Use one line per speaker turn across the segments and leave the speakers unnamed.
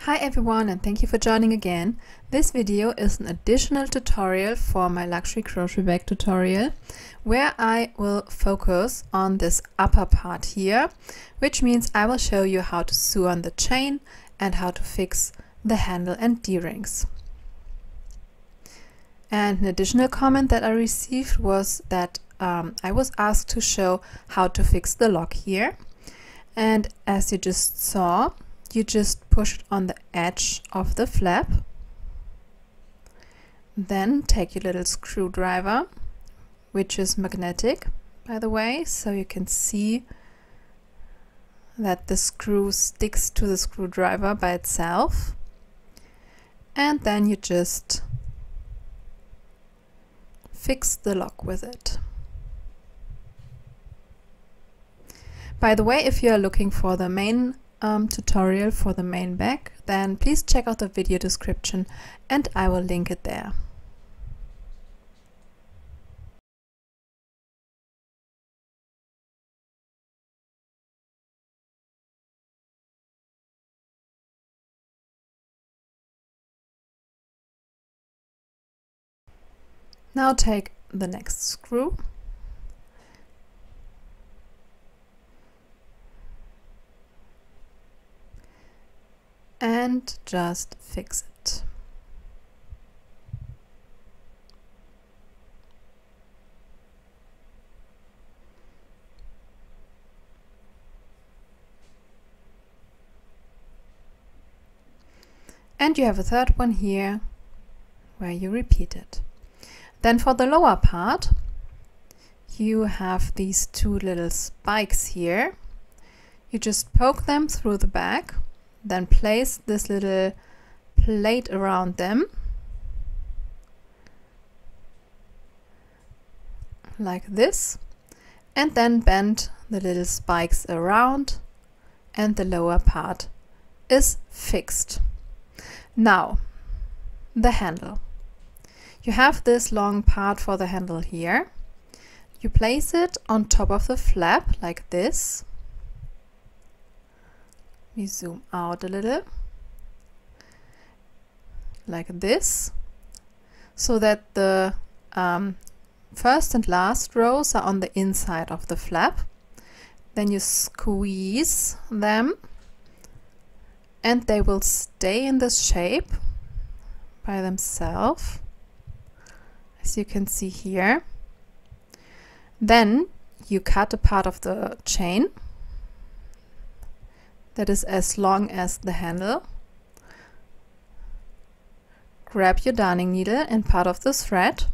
Hi everyone, and thank you for joining again. This video is an additional tutorial for my luxury crochet bag tutorial, where I will focus on this upper part here, which means I will show you how to sew on the chain and how to fix the handle and D-rings. And an additional comment that I received was that I was asked to show how to fix the lock here. And as you just saw, you just push it on the edge of the flap. Then take your little screwdriver, which is magnetic, by the way, so you can see that the screw sticks to the screwdriver by itself. And then you just fix the lock with it. By the way, if you are looking for the main tutorial for the main bag, then please check out the video description and I will link it there. Now take the next screw and just fix it. And you have a third one here where you repeat it. Then for the lower part, you have these two little spikes here. You just poke them through the bag, then place this little plate around them, like this, and then bend the little spikes around, and the lower part is fixed. Now, the handle. You have this long part for the handle here. You place it on top of the flap like this. We zoom out a little, like this, so that the first and last rows are on the inside of the flap. Then you squeeze them and they will stay in this shape by themselves, as you can see here. Then you cut a part of the chain that is as long as the handle. Grab your darning needle and part of the thread,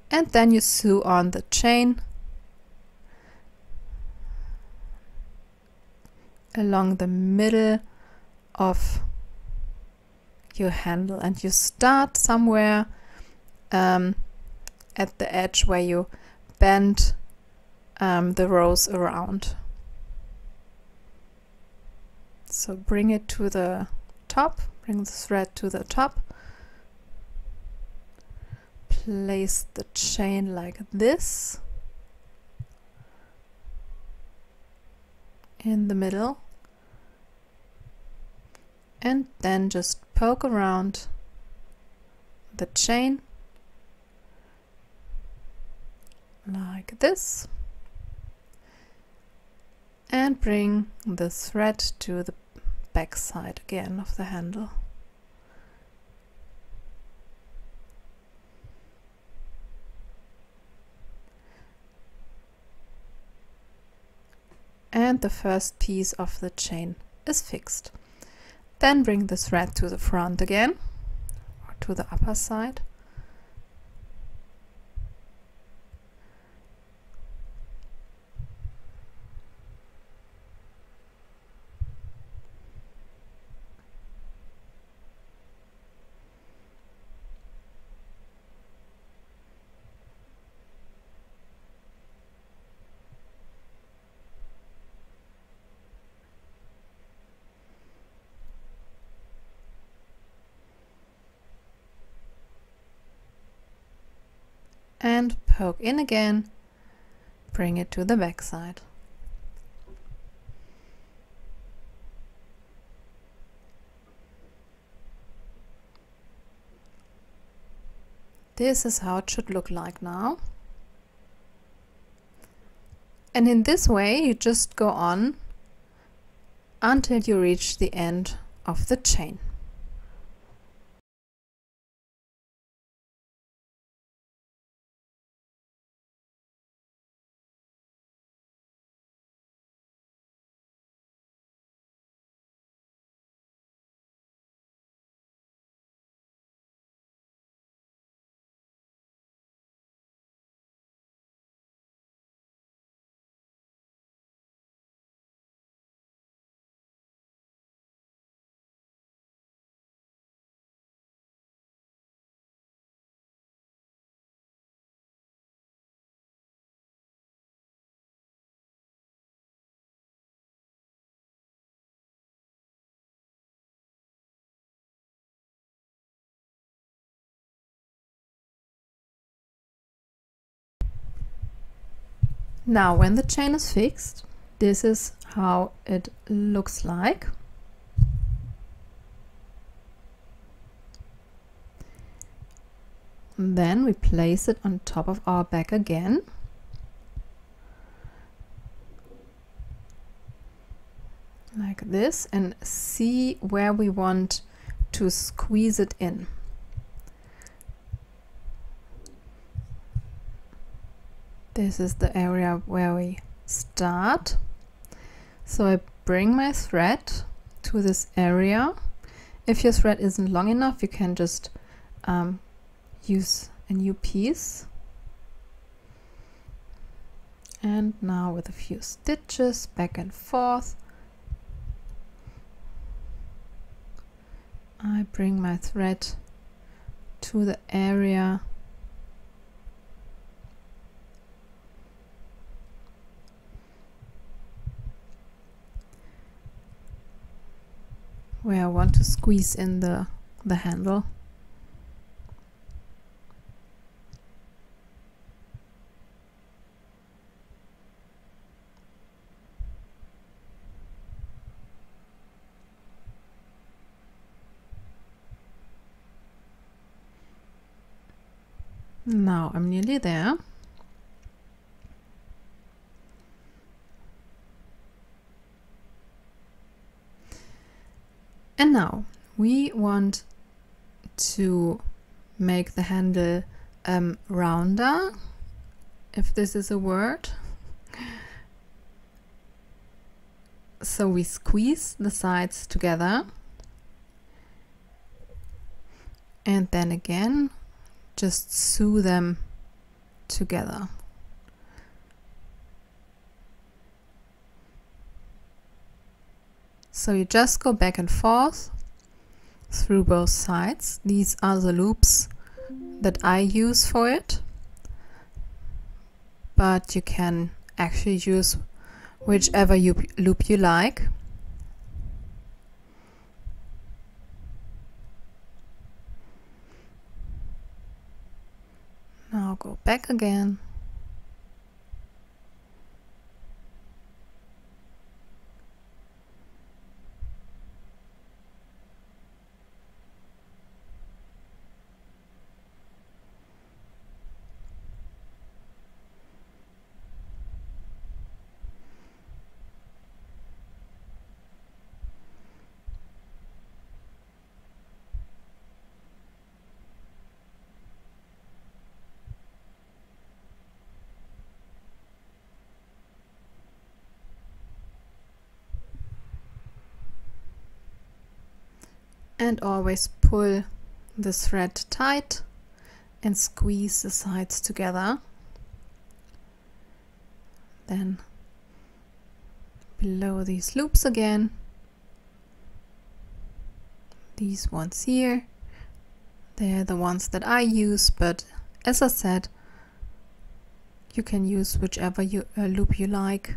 and then you sew on the chain along the middle of your handle, and you start somewhere at the edge where you bend the rows around. So bring it to the top, bring the thread to the top, place the chain like this in the middle, and then just poke around the chain like this, and bring the thread to the back side again of the handle. And the first piece of the chain is fixed. Then bring the thread to the front again, or to the upper side. And poke in again, bring it to the back side. This is how it should look like now. And in this way you just go on until you reach the end of the chain. Now when the chain is fixed, this is how it looks like. Then we place it on top of our bag again. Like this, and see where we want to squeeze it in. This is the area where we start. So I bring my thread to this area. If your thread isn't long enough, you can just use a new piece. And now with a few stitches back and forth, I bring my thread to the area where I want to squeeze in the handle. Now I'm nearly there. And now we want to make the handle rounder, if this is a word. So we squeeze the sides together and then again just sew them together. So you just go back and forth through both sides. These are the loops that I use for it, but you can actually use whichever loop you like. Now go back again. And always pull the thread tight and squeeze the sides together. Then below these loops again, these ones here, they're the ones that I use, but as I said, you can use whichever loop you like.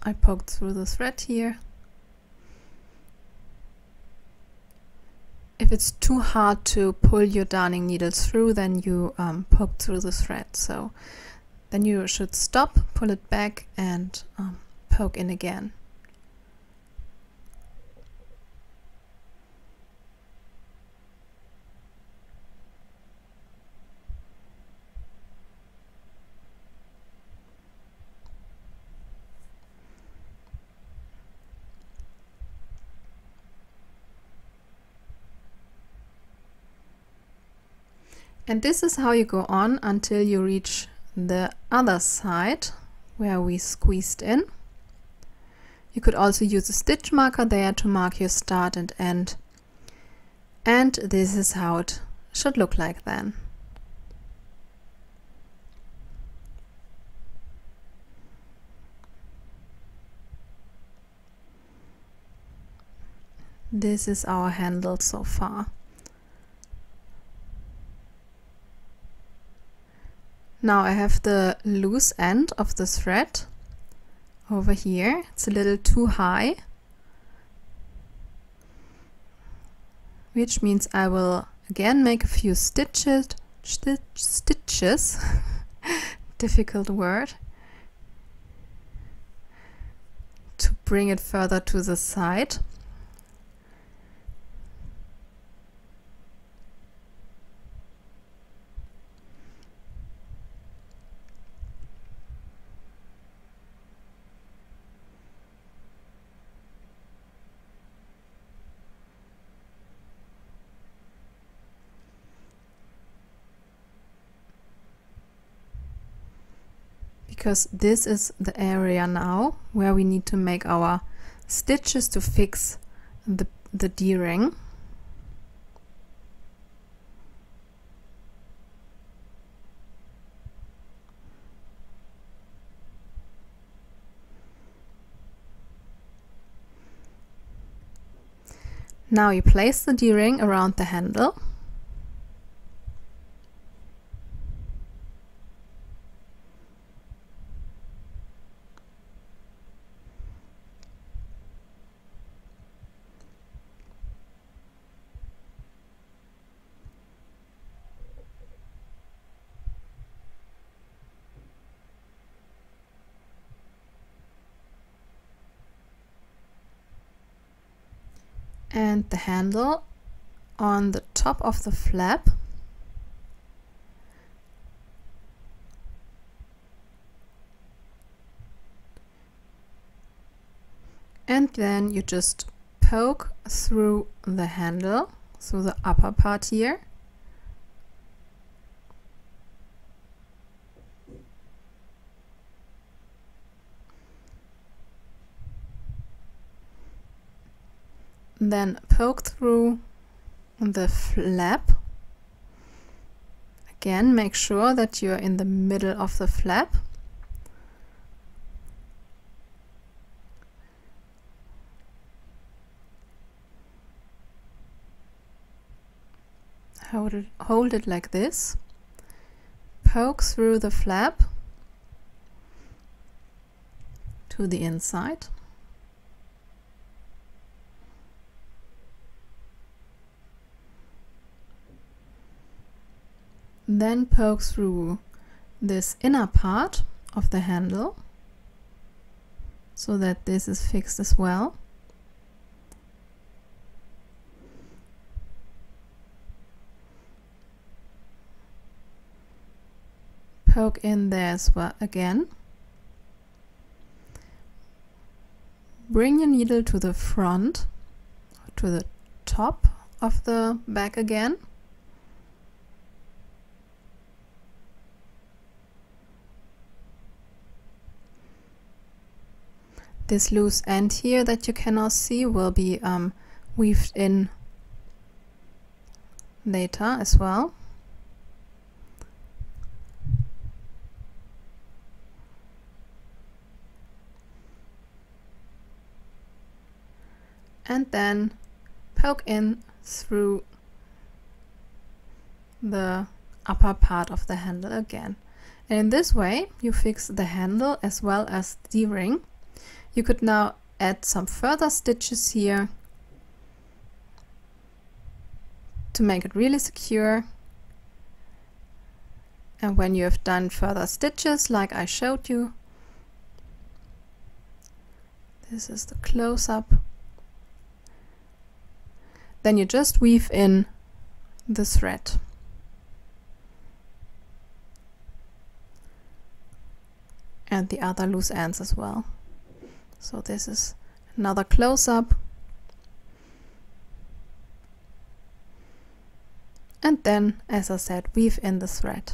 I poked through the thread here. If it's too hard to pull your darning needle through, then you poke through the thread. So then you should stop, pull it back, and poke in again. And this is how you go on until you reach the other side where we squeezed in. You could also use a stitch marker there to mark your start and end. And this is how it should look like then. This is our handle so far. Now I have the loose end of the thread over here. It's a little too high, which means I will again make a few stitches, difficult word, to bring it further to the side. Because this is the area now where we need to make our stitches to fix the D-ring. Now you place the D-ring around the handle. And the handle on the top of the flap. And then you just poke through the handle, through the upper part here. Then poke through the flap. Again, make sure that you're in the middle of the flap. Hold it like this. Poke through the flap to the inside. Then poke through this inner part of the handle so that this is fixed as well. Poke in there as well again. Bring your needle to the front, to the top of the bag again. This loose end here that you cannot see will be weaved in later as well. And then poke in through the upper part of the handle again. And in this way you fix the handle as well as the D-ring. You could now add some further stitches here to make it really secure. And when you have done further stitches like I showed you, this is the close-up, then you just weave in the thread. And the other loose ends as well. So this is another close-up. And then, as I said, weave in the thread.